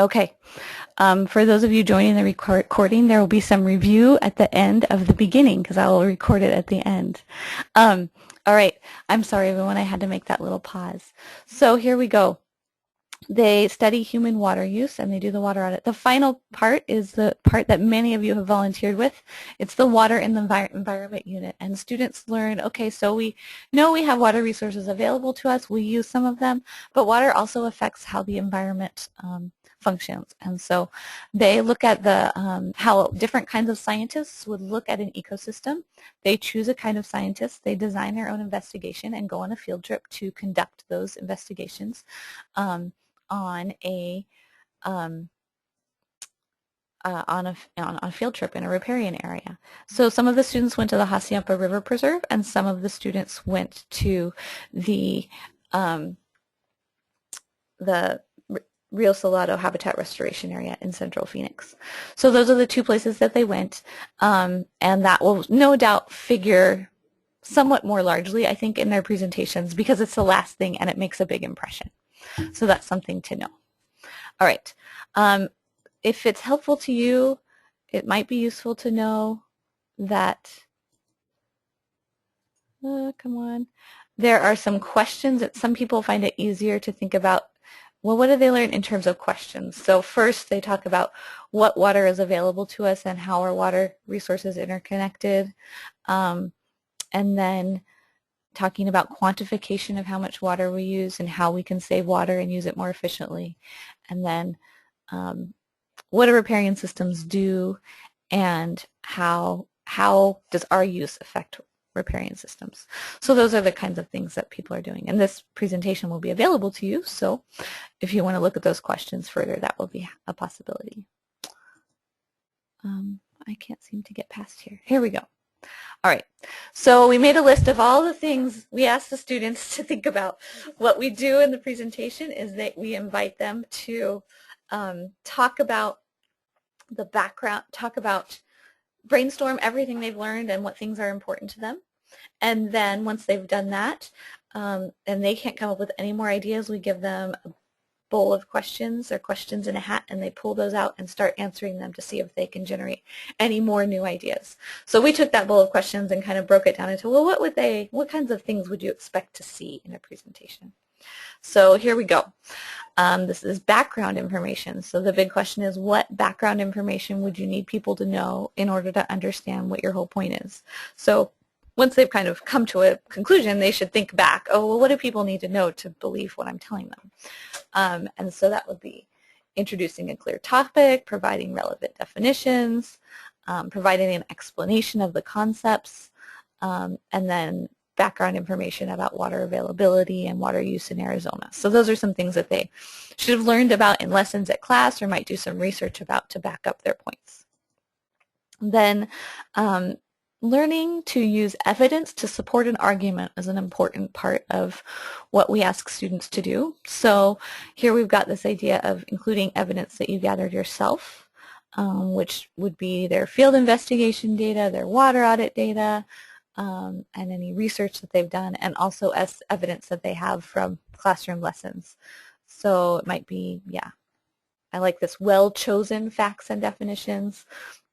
Okay. For those of you joining the recording, there will be some review at the end of the beginning because I will record it at the end. All right. I'm sorry, everyone. I had to make that little pause. So here we go. They study human water use and they do the water audit. The final part is the part that many of you have volunteered with. It's the water in the environment unit. And students learn, okay, so we know we have water resources available to us. We use some of them, but water also affects how the environment functions. And so they look at the how different kinds of scientists would look at an ecosystem. They choose a kind of scientist. They design their own investigation and go on a field trip to conduct those investigations. On a field trip in a riparian area. So some of the students went to the Hassayampa River Preserve, and some of the students went to the Rio Salado Habitat Restoration Area in Central Phoenix. So those are the two places that they went, and that will no doubt figure somewhat more largely, I think, in their presentations because it's the last thing and it makes a big impression. So that's something to know. All right. If it's helpful to you, it might be useful to know that, come on, there are some questions that some people find it easier to think about. Well, what do they learn in terms of questions? So first they talk about what water is available to us and how our water resources interconnected. And then talking about quantification of how much water we use and how we can save water and use it more efficiently. And then what do riparian systems do and how does our use affect riparian systems? So those are the kinds of things that people are doing. And this presentation will be available to you. So if you want to look at those questions further, that will be a possibility. I can't seem to get past here. Here we go. All right, so we made a list of all the things we asked the students to think about. What we do in the presentation is that we invite them to talk about the background, brainstorm everything they've learned and what things are important to them. And then once they've done that, and they can't come up with any more ideas, we give them a bowl of questions or questions in a hat, and they pull those out and start answering them to see if they can generate any more new ideas. So we took that bowl of questions and kind of broke it down into, well, what kinds of things would you expect to see in a presentation? So here we go. This is background information. So the big question is, what background information would you need people to know in order to understand what your whole point is? So once they've kind of come to a conclusion, they should think back, oh, well, what do people need to know to believe what I'm telling them? And so that would be introducing a clear topic, providing relevant definitions, providing an explanation of the concepts, and then background information about water availability and water use in Arizona. So those are some things that they should have learned about in lessons at class or might do some research about to back up their points. Then learning to use evidence to support an argument is an important part of what we ask students to do. So here we've got this idea of including evidence that you gathered yourself, which would be their field investigation data, their water audit data, and any research that they've done, and also as evidence that they have from classroom lessons. So it might be, yeah, I like this, well-chosen facts and definitions,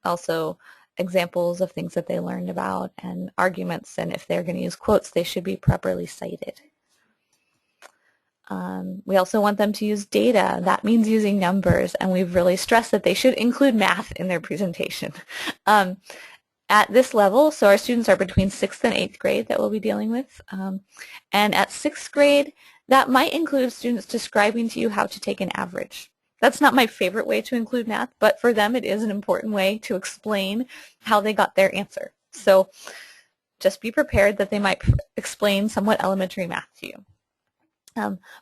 also examples of things that they learned about, and arguments, and if they're going to use quotes, they should be properly cited. We also want them to use data. That means using numbers, and we've really stressed that they should include math in their presentation. At this level, so our students are between 6th and 8th grade that we'll be dealing with, and at 6th grade, that might include students describing to you how to take an average. That's not my favorite way to include math, but for them it is an important way to explain how they got their answer. So just be prepared that they might explain somewhat elementary math to you.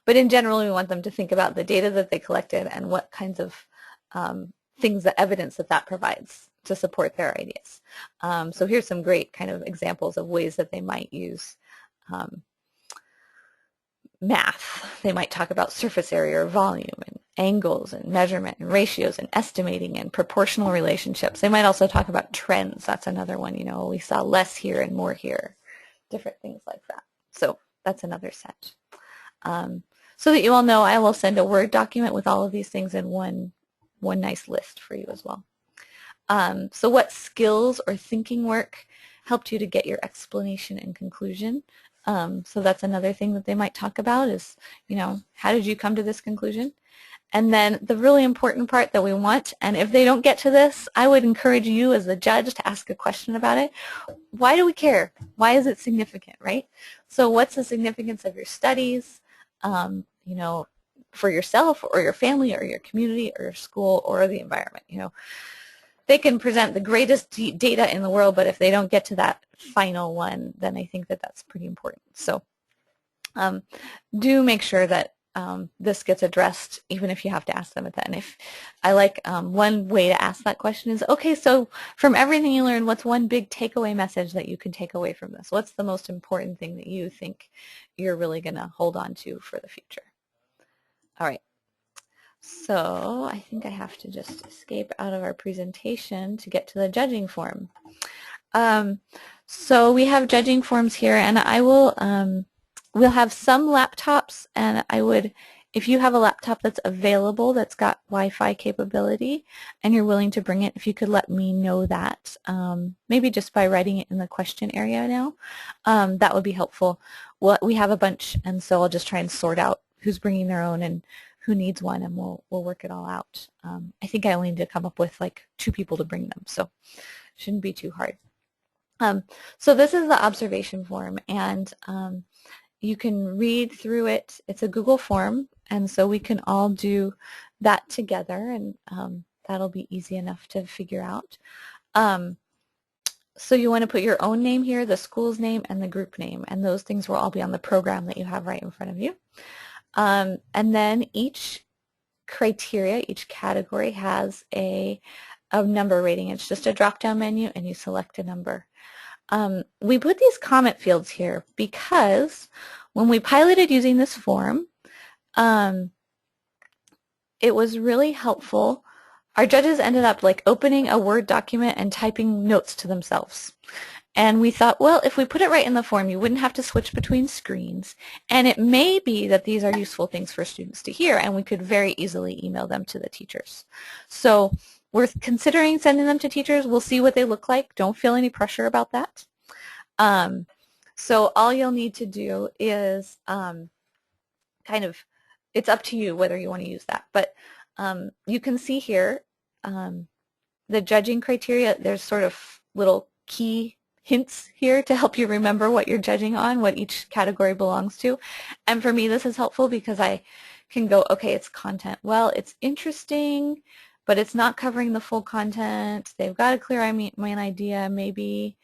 But in general, we want them to think about the data that they collected and what kinds of things, the evidence that provides to support their ideas. So here's some great kind of examples of ways that they might use math. They might talk about surface area or volume and angles and measurement and ratios and estimating and proportional relationships. They might also talk about trends. That's another one, you know, we saw less here and more here, different things like that. So that's another set. so that you all know, I will send a Word document with all of these things in one nice list for you as well. So what skills or thinking work helped you to get your explanation and conclusion? So that's another thing that they might talk about is, how did you come to this conclusion? And then the really important part that we want, and if they don't get to this, I would encourage you as the judge to ask a question about it. Why do we care? Why is it significant, right? So what's the significance of your studies, for yourself or your family or your community or your school or the environment? They can present the greatest data in the world, but if they don't get to that final one, then I think that that's pretty important. So do make sure that this gets addressed, even if you have to ask them at the end. If I like one way to ask that question is, okay, so from everything you learned, what's one big takeaway message that you can take away from this? What's the most important thing that you think you're really going to hold on to for the future? All right. So I think I have to just escape out of our presentation to get to the judging form. So we have judging forms here, and I will we'll have some laptops, and I would, if you have a laptop that's available that's got Wi-Fi capability and you're willing to bring it, if you could let me know that, maybe just by writing it in the question area now, that would be helpful. Well, we have a bunch, and so I'll just try and sort out who's bringing their own and who needs one, and we'll work it all out. I think I only need to come up with like 2 people to bring them, so it shouldn't be too hard. So this is the observation form, and you can read through it. It's a Google form, and so we can all do that together, and that'll be easy enough to figure out. So you want to put your own name here, the school's name, and the group name, and those things will all be on the program that you have right in front of you. And then each criteria, each category has a number rating. It's just a drop-down menu, and you select a number. We put these comment fields here because when we piloted using this form, it was really helpful. Our judges ended up like opening a Word document and typing notes to themselves. And we thought, well, if we put it right in the form, you wouldn't have to switch between screens. And it may be that these are useful things for students to hear, and we could very easily email them to the teachers. So we're considering sending them to teachers. We'll see what they look like. Don't feel any pressure about that. So all you'll need to do is it's up to you whether you want to use that. But you can see here the judging criteria. There's sort of little key hints here to help you remember what you're judging on, what each category belongs to. And for me, this is helpful because I can go, okay, it's content. Well, it's interesting, but it's not covering the full content. They've got a clear main idea, maybe,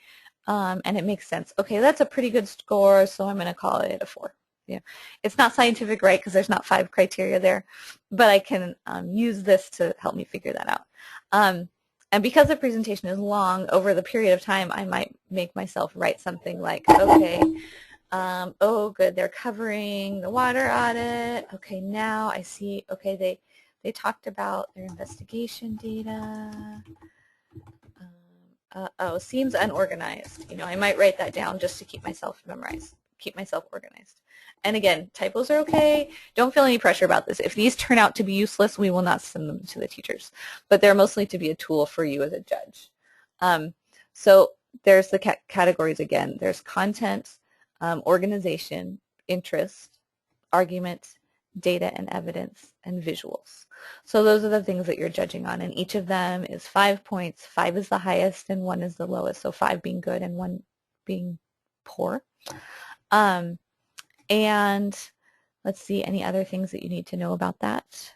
and it makes sense. Okay, that's a pretty good score, so I'm going to call it a 4. Yeah, it's not scientific, right, because there's not 5 criteria there, but I can use this to help me figure that out. And because the presentation is long, over the period of time, I might make myself write something like, okay, oh, good, they're covering the water audit. Okay, now I see, okay, they talked about their investigation data. Oh, seems unorganized. I might write that down just to keep myself organized. And again, typos are okay. Don't feel any pressure about this. If these turn out to be useless, we will not send them to the teachers. But they're mostly to be a tool for you as a judge. So there's the categories again. There's content, organization, interest, argument, data and evidence, and visuals. So those are the things that you're judging on, and each of them is 5 points. 5 is the highest and 1 is the lowest, so 5 being good and 1 being poor. And let's see, any other things that you need to know about that?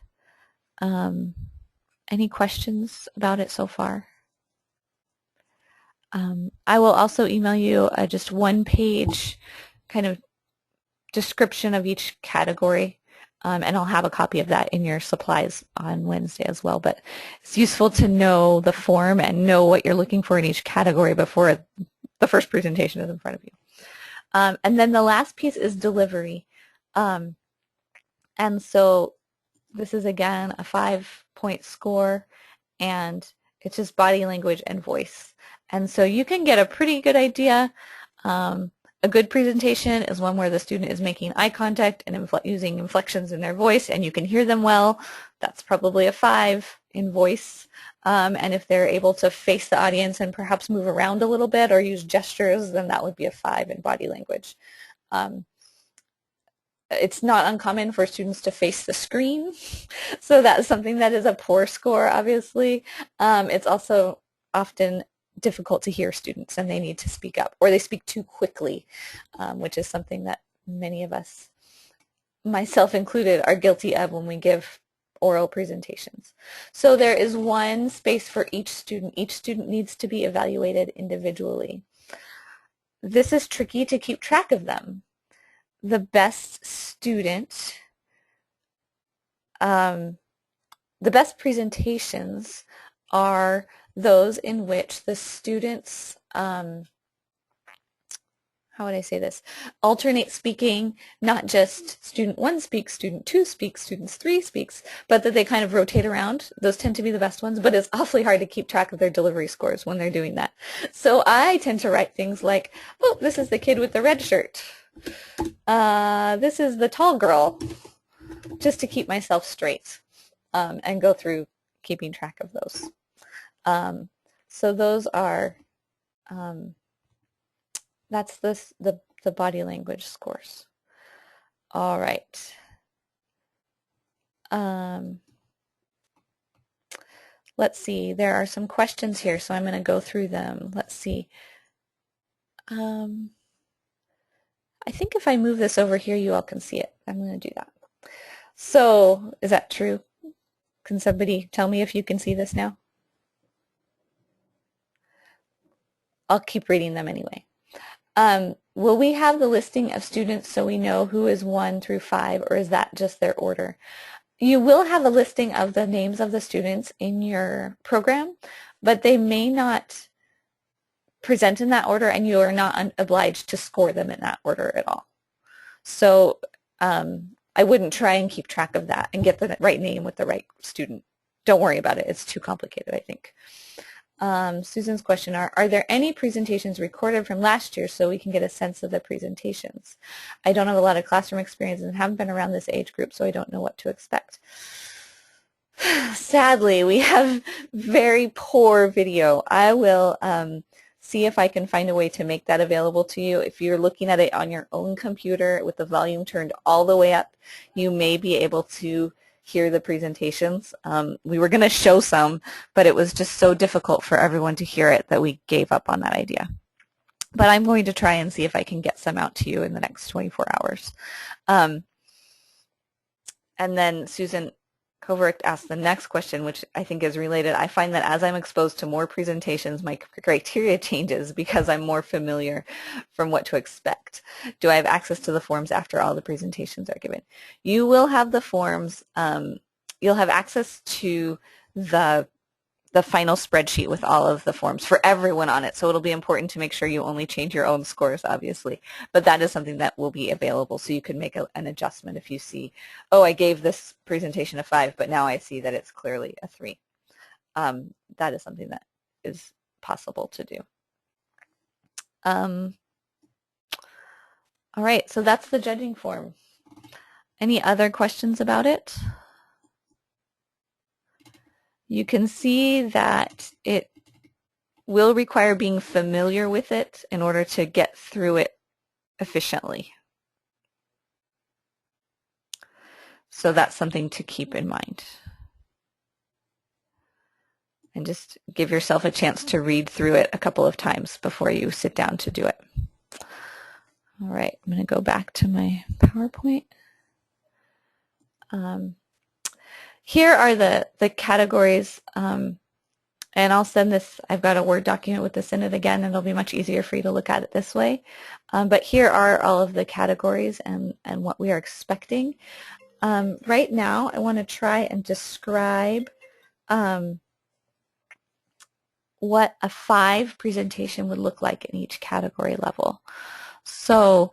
Any questions about it so far? I will also email you just 1-page kind of description of each category, and I'll have a copy of that in your supplies on Wednesday as well. But it's useful to know the form and know what you're looking for in each category before the first presentation is in front of you. And then the last piece is delivery. And so this is, again, a 5-point score, and it's just body language and voice. And so you can get a pretty good idea A good presentation is one where the student is making eye contact and using inflections in their voice and you can hear them well. That's probably a 5 in voice. And if they're able to face the audience and perhaps move around a little bit or use gestures, then that would be a 5 in body language. It's not uncommon for students to face the screen, so that's something that is a poor score, obviously. It's also often difficult to hear students and they need to speak up, or they speak too quickly, which is something that many of us, myself included, are guilty of when we give oral presentations. So there is one space for each student. Each student needs to be evaluated individually. This is tricky to keep track of them. The best student, the best presentations are those in which the students, how would I say this, alternate speaking, not just student 1 speaks, student 2 speaks, student 3 speaks, but that they kind of rotate around. Those tend to be the best ones, but it's awfully hard to keep track of their delivery scores when they're doing that. So I tend to write things like, oh, this is the kid with the red shirt. This is the tall girl, just to keep myself straight and go through keeping track of those. So those are, that's the body language scores. All right. Let's see, there are some questions here, so I'm going to go through them. Let's see. I think if I move this over here, you all can see it. I'm going to do that. So, is that true? Can somebody tell me if you can see this now? I'll keep reading them anyway. Will we have the listing of students so we know who is 1 through 5, or is that just their order? You will have a listing of the names of the students in your program, but they may not present in that order, and you are not obliged to score them in that order at all. So I wouldn't try and keep track of that and get the right name with the right student. Don't worry about it. It's too complicated, I think. Susan's question, are there any presentations recorded from last year so we can get a sense of the presentations? I don't have a lot of classroom experience and haven't been around this age group, so I don't know what to expect. Sadly, we have very poor video. I will see if I can find a way to make that available to you. If you're looking at it on your own computer with the volume turned all the way up, you may be able to hear the presentations. We were going to show some, but it was just so difficult for everyone to hear it that we gave up on that idea. But I'm going to try and see if I can get some out to you in the next 24 hours. And then Susan Koverick asked the next question, which I think is related. I find that as I'm exposed to more presentations, my criteria changes because I'm more familiar from what to expect. Do I have access to the forms after all the presentations are given? You will have the forms. You'll have access to the final spreadsheet with all of the forms for everyone on it. So it'll be important to make sure you only change your own scores, obviously. But that is something that will be available, so you can make an adjustment if you see, oh, I gave this presentation a 5, but now I see that it's clearly a 3. That is something that is possible to do. All right, so that's the judging form. Any other questions about it? You can see that it will require being familiar with it in order to get through it efficiently. So that's something to keep in mind. And just give yourself a chance to read through it a couple of times before you sit down to do it. All right, I'm going to go back to my PowerPoint. Here are the categories, and I'll send this, I've got a Word document with this in it again, and it'll be much easier for you to look at it this way. But here are all of the categories and what we are expecting. Right now, I want to try and describe what a 5 presentation would look like in each category level. So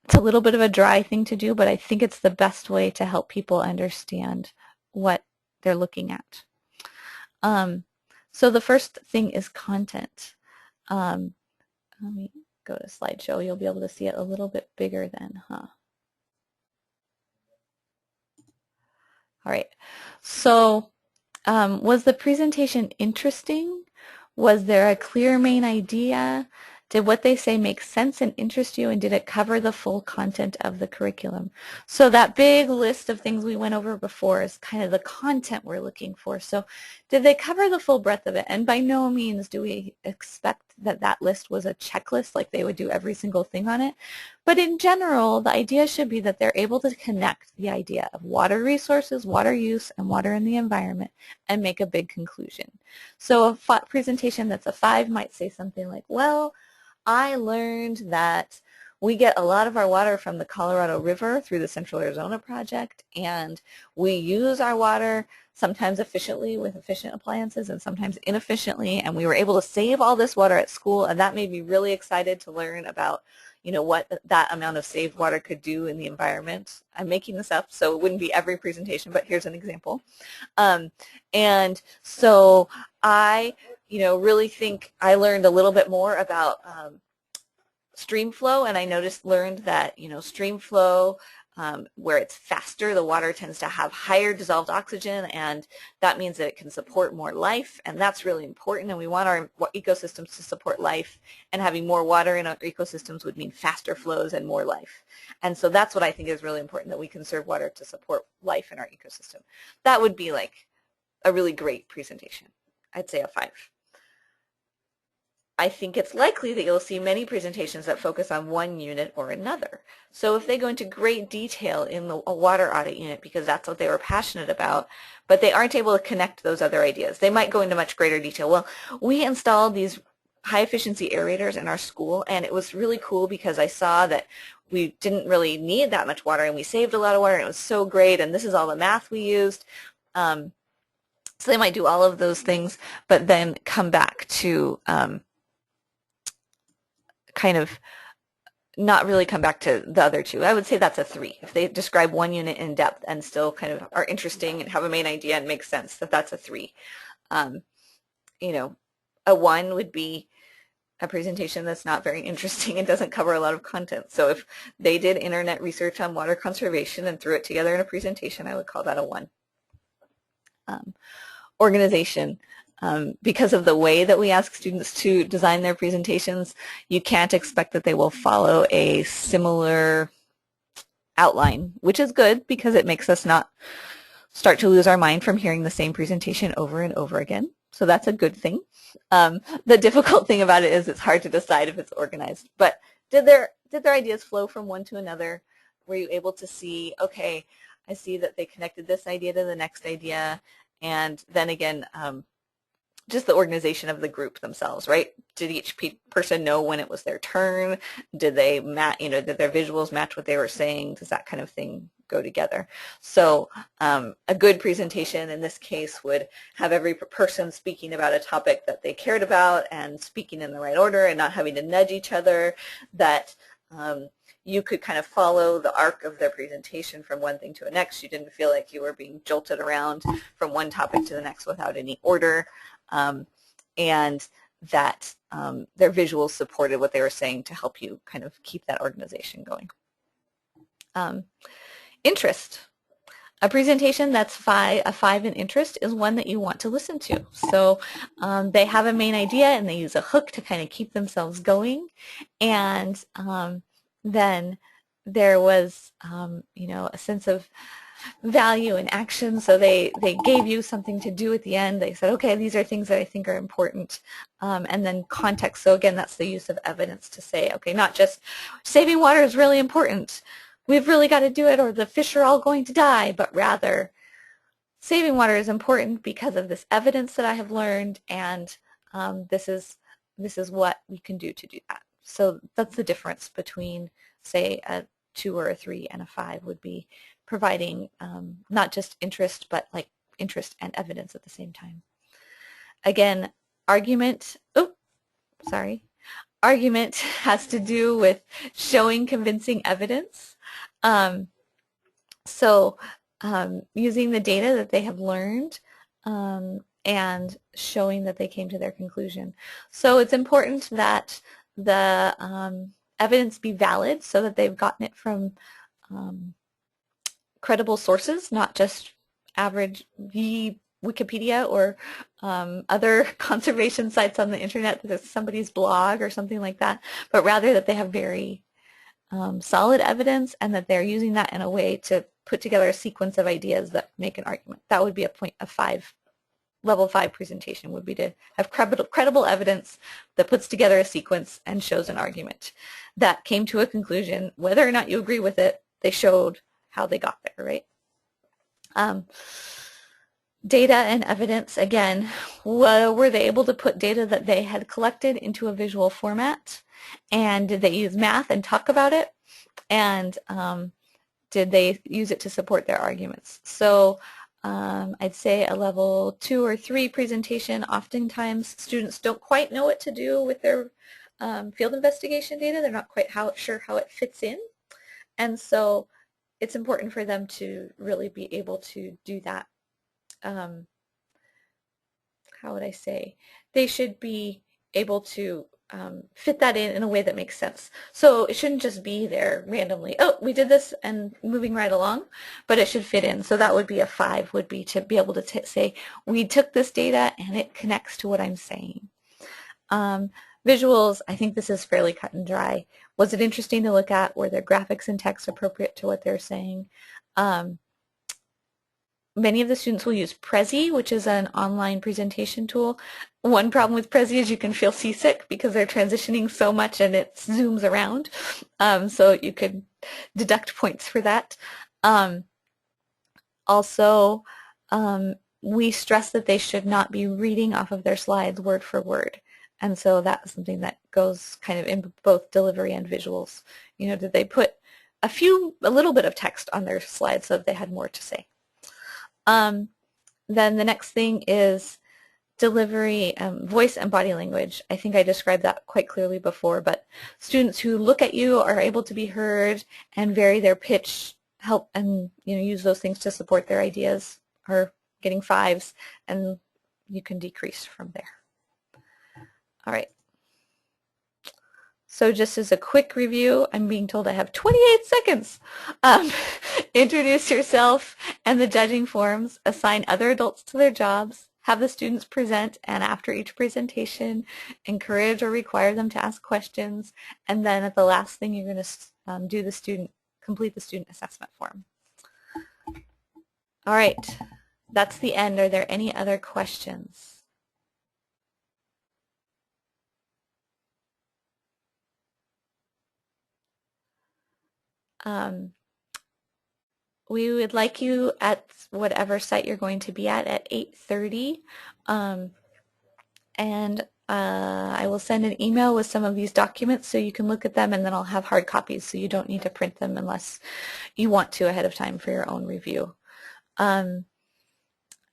it's a little bit of a dry thing to do, but I think it's the best way to help people understand what they're looking at. So the first thing is content. Let me go to slideshow, you'll be able to see it a little bit bigger then, huh? All right. So was the presentation interesting? Was there a clear main idea? Did what they say make sense and interest you, and did it cover the full content of the curriculum? So that big list of things we went over before is kind of the content we're looking for. So did they cover the full breadth of it? And by no means do we expect that that list was a checklist, like they would do every single thing on it. But in general, the idea should be that they're able to connect the idea of water resources, water use, and water in the environment and make a big conclusion. So a presentation that's a 5 might say something like, well, I learned that we get a lot of our water from the Colorado River through the Central Arizona Project, and we use our water sometimes efficiently with efficient appliances and sometimes inefficiently, and we were able to save all this water at school, and that made me really excited to learn about what that amount of saved water could do in the environment. I'm making this up, so it wouldn't be every presentation, but here's an example. And so I, really think I learned a little bit more about stream flow, and I learned that, stream flow, where it's faster, the water tends to have higher dissolved oxygen, and that means that it can support more life, and that's really important, and we want our ecosystems to support life, and having more water in our ecosystems would mean faster flows and more life. And so that's what I think is really important, that we conserve water to support life in our ecosystem. That would be like a really great presentation. I'd say a 5. I think it's likely that you'll see many presentations that focus on one unit or another. So if they go into great detail in a water audit unit because that's what they were passionate about, but they aren't able to connect those other ideas, they might go into much greater detail. Well, we installed these high efficiency aerators in our school, and it was really cool because I saw that we didn't really need that much water, and we saved a lot of water, and it was so great, and this is all the math we used. So they might do all of those things, but then come back to kind of not really come back to the other two. I would say that's a 3. If they describe one unit in depth and still kind of are interesting and have a main idea and makes sense, that's a 3. A 1 would be a presentation that's not very interesting and doesn't cover a lot of content. So if they did internet research on water conservation and threw it together in a presentation, I would call that a 1. Organization. Because of the way that we ask students to design their presentations, you can't expect that they will follow a similar outline, which is good because it makes us not start to lose our mind from hearing the same presentation over and over again. So that's a good thing. The difficult thing about it is it's hard to decide if it's organized. But did their ideas flow from one to another? Were you able to see, okay, I see that they connected this idea to the next idea, and then again, just the organization of the group themselves, right? Did each person know when it was their turn? Did they did their visuals match what they were saying? Does that kind of thing go together? So a good presentation in this case would have every person speaking about a topic that they cared about and speaking in the right order and not having to nudge each other, that you could kind of follow the arc of their presentation from one thing to the next. You didn't feel like you were being jolted around from one topic to the next without any order. And that their visuals supported what they were saying to help you kind of keep that organization going. Interest. A presentation that's a 5 in interest is one that you want to listen to. So they have a main idea and they use a hook to kind of keep themselves going. And then there was, a sense of value and action. So they gave you something to do at the end. They said, okay, these are things that I think are important. And then context. So again, that's the use of evidence to say, okay, not just saving water is really important, we've really got to do it, or the fish are all going to die, but rather saving water is important because of this evidence that I have learned, and this is what we can do to do that. So that's the difference between, say, a 2 or a 3 and a 5 would be providing not just interest, but like interest and evidence at the same time. Again, argument has to do with showing convincing evidence. Using the data that they have learned and showing that they came to their conclusion. So it's important that the evidence be valid so that they've gotten it from credible sources, not just average Wikipedia or other conservation sites on the internet, that's somebody's blog or something like that, but rather that they have very solid evidence and that they're using that in a way to put together a sequence of ideas that make an argument. That would be a point of 5. Level 5 presentation would be to have credible evidence that puts together a sequence and shows an argument that came to a conclusion. Whether or not you agree with it, they showed how they got there, right? Data and evidence, again, were they able to put data that they had collected into a visual format? And did they use math and talk about it? And did they use it to support their arguments? So I'd say a level 2 or 3 presentation, oftentimes students don't quite know what to do with their field investigation data. They're not quite sure how it fits in. And so it's important for them to really be able to do that. How would I say? They should be able to fit that in a way that makes sense. So it shouldn't just be there randomly, oh, we did this and moving right along, but it should fit in. So that would be a 5, would be to be able to say, we took this data and it connects to what I'm saying. Visuals, I think this is fairly cut and dry. Was it interesting to look at? Were there graphics and text appropriate to what they're saying? Many of the students will use Prezi, which is an online presentation tool. One problem with Prezi is you can feel seasick because they're transitioning so much and it zooms around. So you could deduct points for that. Also, we stress that they should not be reading off of their slides word for word. And so that's something that goes kind of in both delivery and visuals. You know, did they put a little bit of text on their slides so that they had more to say? Then the next thing is delivery, voice and body language. I think I described that quite clearly before, but students who look at you are able to be heard and vary their pitch, help and use those things to support their ideas, are getting 5s, and you can decrease from there. All right. So just as a quick review, I'm being told I have 28 seconds. Introduce yourself and the judging forms, assign other adults to their jobs, have the students present, and after each presentation, encourage or require them to ask questions, and then at the last thing you're going to complete the student assessment form. All right, that's the end. Are there any other questions? We would like you at whatever site you're going to be at 8:30, and I will send an email with some of these documents so you can look at them, and then I'll have hard copies so you don't need to print them unless you want to ahead of time for your own review. I'm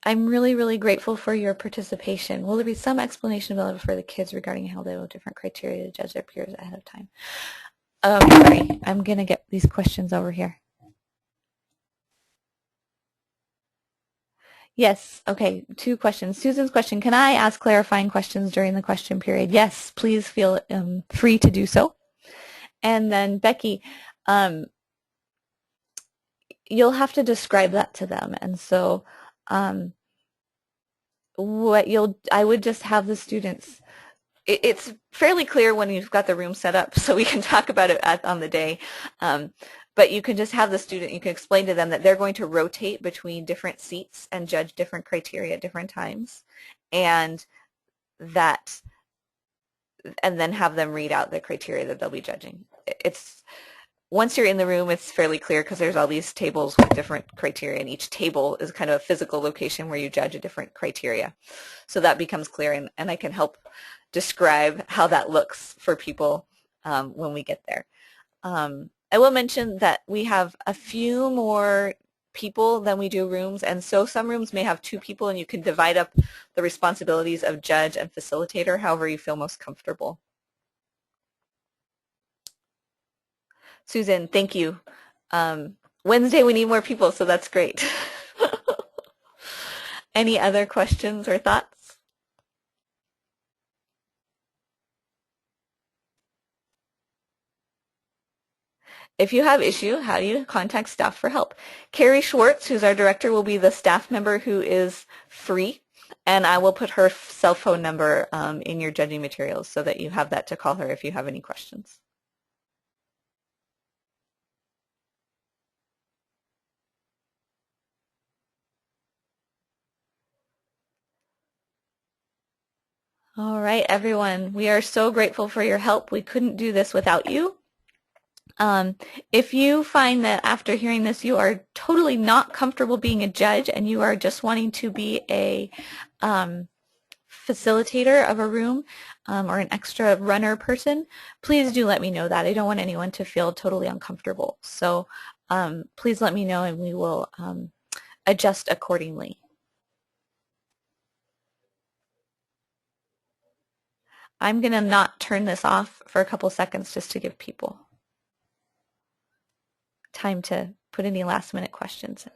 really, really grateful for your participation. Will there be some explanation available for the kids regarding how they have different criteria to judge their peers ahead of time? Sorry, I'm going to get these questions over here. Yes, okay, 2 questions. Susan's question, can I ask clarifying questions during the question period? Yes, please feel free to do so. And then Becky, you'll have to describe that to them. And so I would just have the students, it's fairly clear when you've got the room set up, so we can talk about it on the day. But you can just have the student, you can explain to them that they're going to rotate between different seats and judge different criteria at different times, and then have them read out the criteria that they'll be judging. Once you're in the room, it's fairly clear because there's all these tables with different criteria, and each table is kind of a physical location where you judge a different criteria. So that becomes clear, and I can help describe how that looks for people when we get there. I will mention that we have a few more people than we do rooms, and so some rooms may have 2 people, and you can divide up the responsibilities of judge and facilitator however you feel most comfortable. Susan, thank you. Wednesday we need more people, so that's great. Any other questions or thoughts? If you have issue, how do you contact staff for help? Carrie Schwartz, who's our director, will be the staff member who is free, and I will put her cell phone number in your judging materials so that you have that to call her if you have any questions. All right, everyone. We are so grateful for your help. We couldn't do this without you. If you find that after hearing this you are totally not comfortable being a judge and you are just wanting to be a facilitator of a room or an extra runner person, please do let me know that. I don't want anyone to feel totally uncomfortable. So please let me know and we will adjust accordingly. I'm going to not turn this off for a couple seconds just to give people time to put any last minute questions in.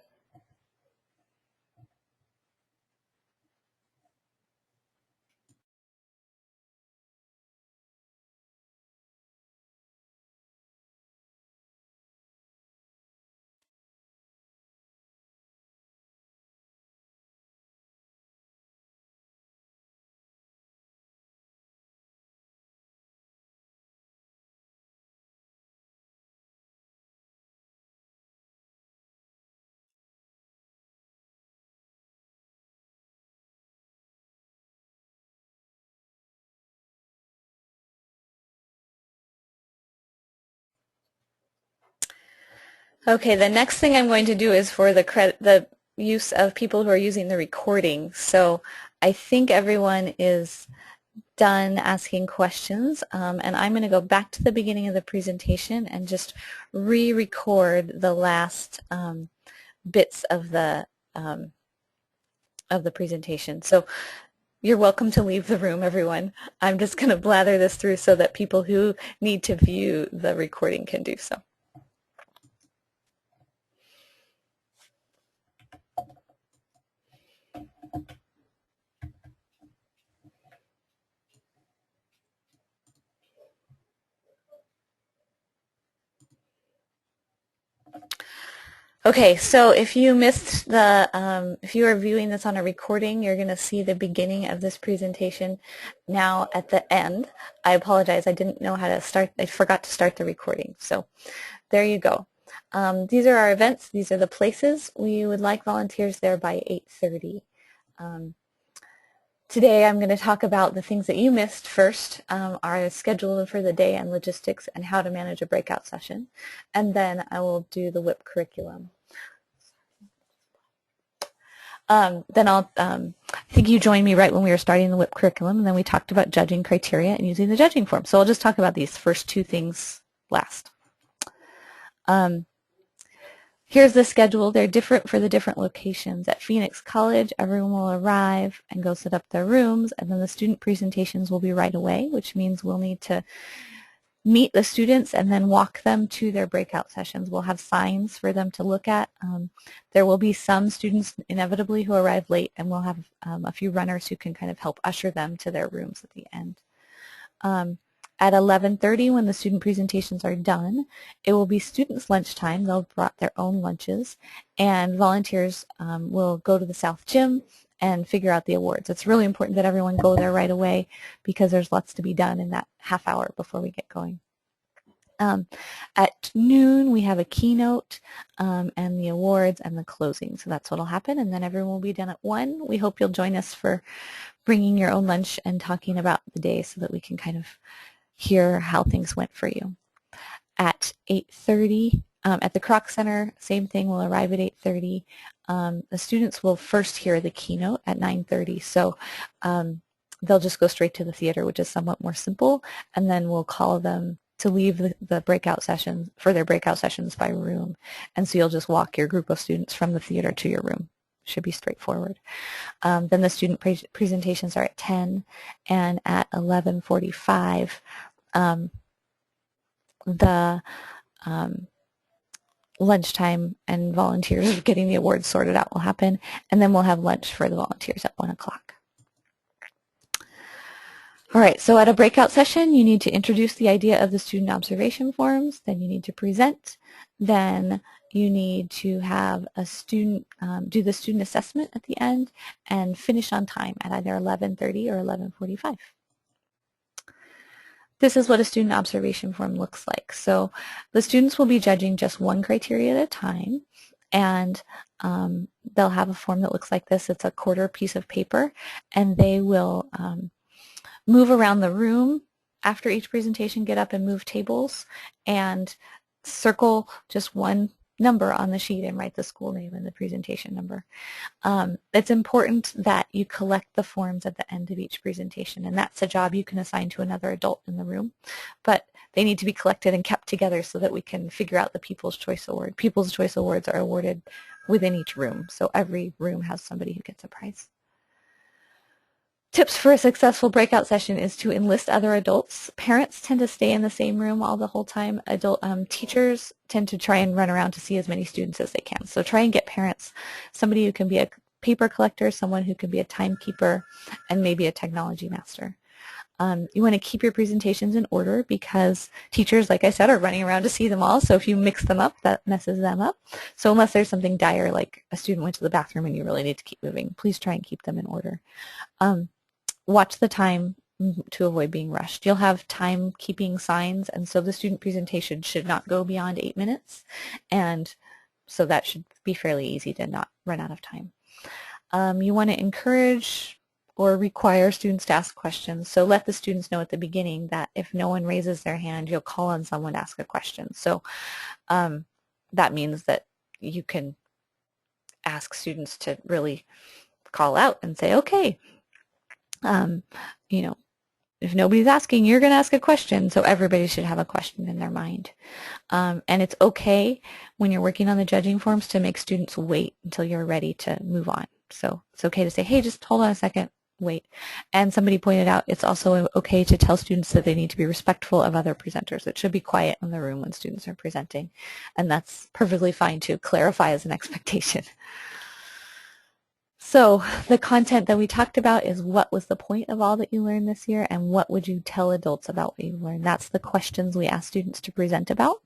Okay, the next thing I'm going to do is for the use of people who are using the recording. So I think everyone is done asking questions, and I'm going to go back to the beginning of the presentation and just re-record the last bits of the presentation. So you're welcome to leave the room, everyone. I'm just going to blather this through so that people who need to view the recording can do so. Okay, so if you missed if you are viewing this on a recording, you're going to see the beginning of this presentation now at the end. I apologize, I didn't know how to start, I forgot to start the recording. So there you go. These are our events, these are the places. We would like volunteers there by 8:30. Today I'm going to talk about the things that you missed first, our schedule for the day and logistics and how to manage a breakout session. And then I will do the WIP curriculum. Then I think you joined me right when we were starting the WIP curriculum, and then we talked about judging criteria and using the judging form. So I'll just talk about these first two things last. Here's the schedule. They're different for the different locations. At Phoenix College, everyone will arrive and go set up their rooms, and then the student presentations will be right away, which means we'll need to meet the students and then walk them to their breakout sessions. We'll have signs for them to look at. There will be some students inevitably who arrive late, and we'll have a few runners who can kind of help usher them to their rooms at the end. At 11:30, when the student presentations are done, it will be students' lunchtime. They'll have brought their own lunches, and volunteers will go to the South Gym and figure out the awards. It's really important that everyone go there right away because there's lots to be done in that half hour before we get going. At noon, we have a keynote and the awards and the closing. So that's what will happen, and then everyone will be done at 1. We hope you'll join us for bringing your own lunch and talking about the day so that we can kind of hear how things went for you. At 8:30, at the Kroc Center, same thing, we'll arrive at 8:30. The students will first hear the keynote at 9:30, so they'll just go straight to the theater, which is somewhat more simple, and then we'll call them to leave the breakout sessions, for their breakout sessions by room. And so you'll just walk your group of students from the theater to your room. Should be straightforward. Then the student presentations are at 10, and at 11:45, the lunchtime and volunteers getting the awards sorted out will happen, and then we'll have lunch for the volunteers at 1 o'clock. All right, so at a breakout session, you need to introduce the idea of the student observation forms, then you need to present, then you need to have a student do the student assessment at the end and finish on time at either 11:30 or 11:45. This is what a student observation form looks like. So the students will be judging just one criteria at a time, and they'll have a form that looks like this. It's a quarter piece of paper, and they will move around the room after each presentation, get up and move tables, and circle just one number on the sheet and write the school name and the presentation number. It's important that you collect the forms at the end of each presentation, and that's a job you can assign to another adult in the room, but they need to be collected and kept together so that we can figure out the People's Choice Award. People's Choice Awards are awarded within each room, so every room has somebody who gets a prize. Tips for a successful breakout session is to enlist other adults. Parents tend to stay in the same room all the whole time. Teachers tend to try and run around to see as many students as they can. So try and get parents, somebody who can be a paper collector, someone who can be a timekeeper, and maybe a technology master. You want to keep your presentations in order because teachers, like I said, are running around to see them all. So if you mix them up, that messes them up. So unless there's something dire, like a student went to the bathroom and you really need to keep moving, please try and keep them in order. Watch the time to avoid being rushed. You'll have timekeeping signs, and so the student presentation should not go beyond 8 minutes, and so that should be fairly easy to not run out of time. You want to encourage or require students to ask questions, so let the students know at the beginning that if no one raises their hand, you'll call on someone to ask a question. So that means that you can ask students to really call out and say, okay, you know, if nobody's asking, you're going to ask a question, so everybody should have a question in their mind. And it's okay when you're working on the judging forms to make students wait until you're ready to move on. So it's okay to say, hey, just hold on a second, wait. And somebody pointed out it's also okay to tell students that they need to be respectful of other presenters. It should be quiet in the room when students are presenting, and that's perfectly fine to clarify as an expectation. So the content that we talked about is what was the point of all that you learned this year, and what would you tell adults about what you learned? That's the questions we ask students to present about.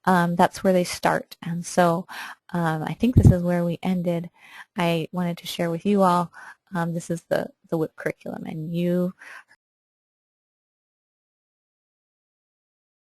That's where they start. And so I think this is where we ended. I wanted to share with you all, this is the WIP curriculum, and you